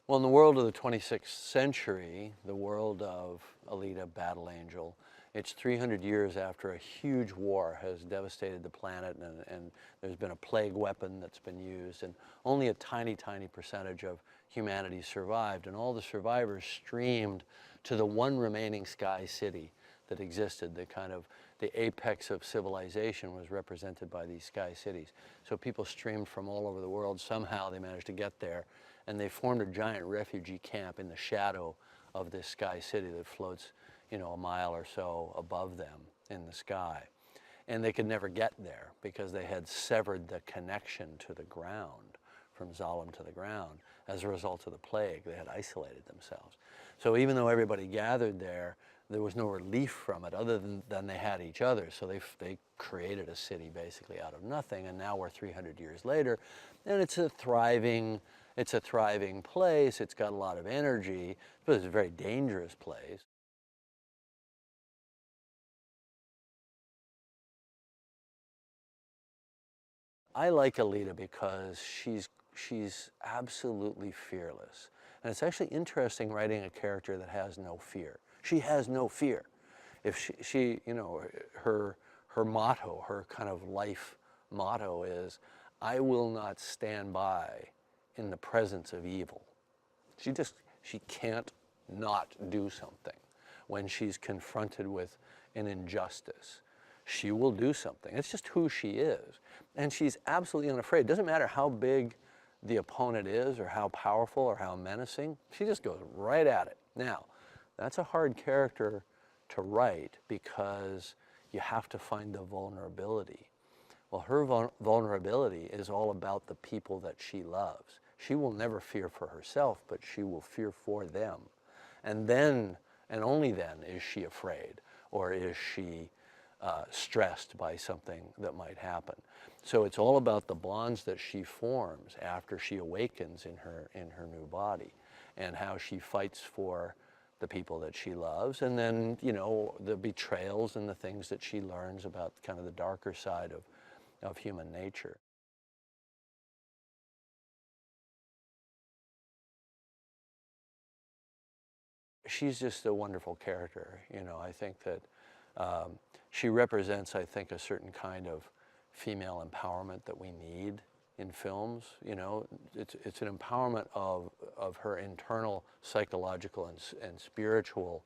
Well, in the world of the 26th century, the world of Alita Battle Angel, it's 300 years after a huge war has devastated the planet, and there's been a plague weapon that's been used, and only a tiny, tiny percentage of humanity survived, and all the survivors streamed to the one remaining sky city that existed. The apex of civilization was represented by these sky cities. So people streamed from all over the world. Somehow they managed to get there, and they formed a giant refugee camp in the shadow of this sky city that floats, a mile or so above them in the sky. And they could never get there because they had severed the connection to the ground, from Zalem to the ground. As a result of the plague, they had isolated themselves. So even though everybody gathered there was no relief from it other than they had each other. So they created a city basically out of nothing, and now we're 300 years later, and it's a thriving place. It's got a lot of energy, but it's a very dangerous place. I like Alita because she's absolutely fearless. And it's actually interesting writing a character that has no fear. She has no fear. If she her motto, her kind of life motto is, I will not stand by in the presence of evil. She can't not do something when she's confronted with an injustice. She will do something. It's just who she is. And she's absolutely unafraid. It doesn't matter how big the opponent is or how powerful or how menacing. She just goes right at it. Now, that's a hard character to write because you have to find the vulnerability. Well, her vulnerability is all about the people that she loves. She will never fear for herself, but she will fear for them. And then, and only then, is she afraid, or is she stressed by something that might happen. So it's all about the bonds that she forms after she awakens in her new body, and how she fights for the people that she loves, and then, the betrayals and the things that she learns about kind of the darker side of human nature. She's just a wonderful character. I think that she represents, I think, a certain kind of female empowerment that we need in films. It's an empowerment of her internal psychological and spiritual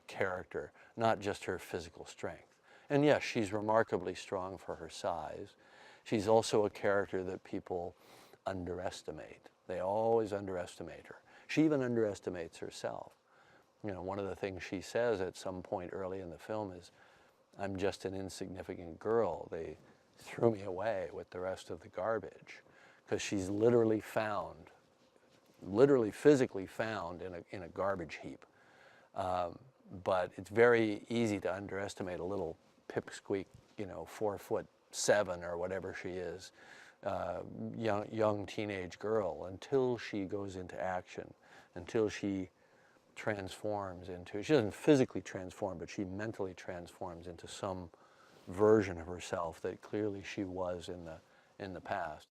character, not just her physical strength. And yes, she's remarkably strong for her size. She's also a character that people underestimate. They always underestimate her. She even underestimates herself. One of the things she says at some point early in the film is, I'm just an insignificant girl. They threw me away with the rest of the garbage, because she's literally physically found in a garbage heap. But it's very easy to underestimate a little pipsqueak, 4'7" or whatever she is, young teenage girl, until she goes into action, until she transforms into, she doesn't physically transform, but she mentally transforms into some version of herself that clearly she was in the past.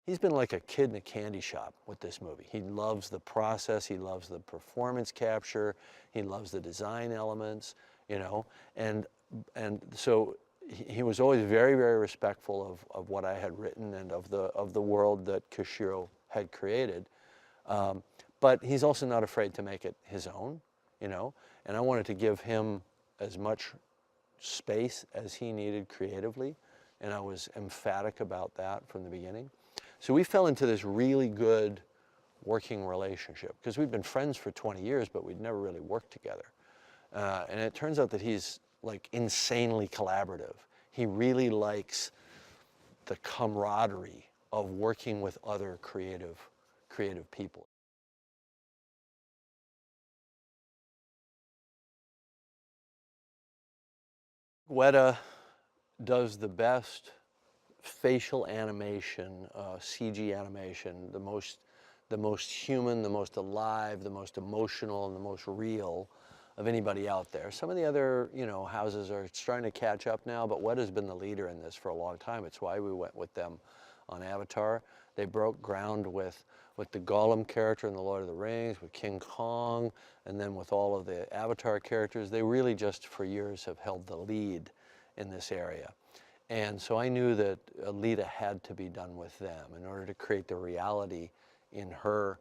He's been like a kid in a candy shop with this movie. He loves the process, he loves the performance capture, he loves the design elements, and so he was always very, very respectful of what I had written and of the world that Kishiro had created. But he's also not afraid to make it his own, and I wanted to give him as much space as he needed creatively, and I was emphatic about that from the beginning. So we fell into this really good working relationship, because we'd been friends for 20 years, but we'd never really worked together. And it turns out that he's like insanely collaborative. He really likes the camaraderie of working with other creative people. WETA does the best facial animation, CG animation, the most human, the most alive, the most emotional, and the most real of anybody out there. Some of the other, you know, houses are starting to catch up now, but WETA has been the leader in this for a long time. It's why we went with them on Avatar. They broke ground with the Gollum character in The Lord of the Rings, with King Kong, and then with all of the Avatar characters. They really just for years have held the lead in this area. And so I knew that Alita had to be done with them in order to create the reality in her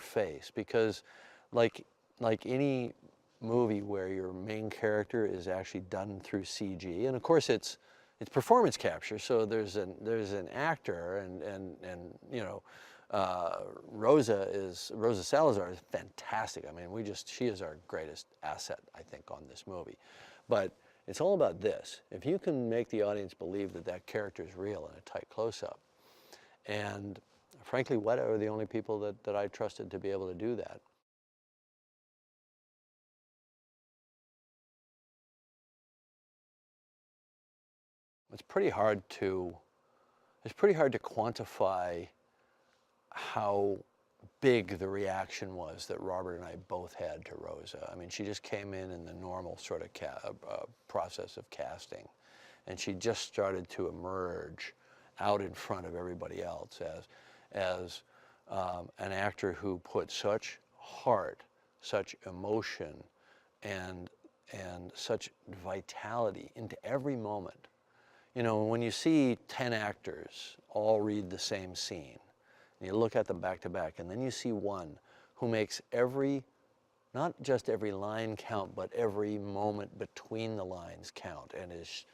face, because like any movie where your main character is actually done through CG, and of course it's performance capture, so there's an actor, and you know, Rosa Salazar is fantastic. I mean, she is our greatest asset, I think, on this movie. But it's all about this. If you can make the audience believe that that character is real in a tight close-up, and frankly, WETA are the only people that I trusted to be able to do that. It's pretty hard to quantify how big the reaction was that Robert and I both had to Rosa. I mean, she just came in the normal sort of process of casting, and she just started to emerge out in front of everybody else as an actor who put such heart, such emotion, and such vitality into every moment. You know, when you see 10 actors all read the same scene, and you look at them back to back, and then you see one who makes not just every line count, but every moment between the lines count, and is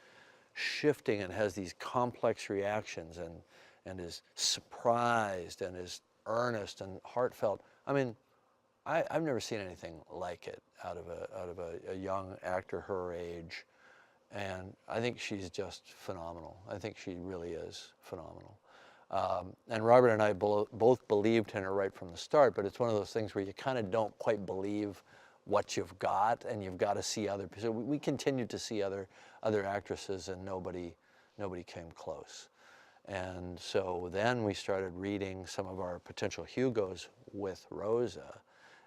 shifting and has these complex reactions, and is surprised and is earnest and heartfelt. I mean, I've never seen anything like it out of a young actor her age. And I think she's just phenomenal. I think she really is phenomenal. And Robert and I both believed in her right from the start, but it's one of those things where you kind of don't quite believe what you've got, and you've got to see other people. So we continued to see other actresses, and nobody came close. And so then we started reading some of our potential Hugos with Rosa,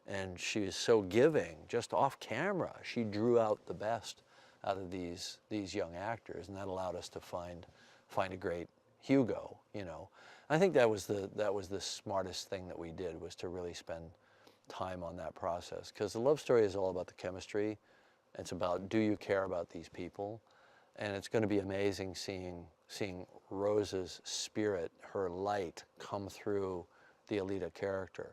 and she was so giving, just off camera. She drew out the best out of these young actors, and that allowed us to find a great Hugo. You know, I think that was the smartest thing that we did, was to really spend time on that process, because the love story is all about the chemistry. It's about, do you care about these people? And it's going to be amazing seeing Rosa's spirit, her light, come through the Alita character.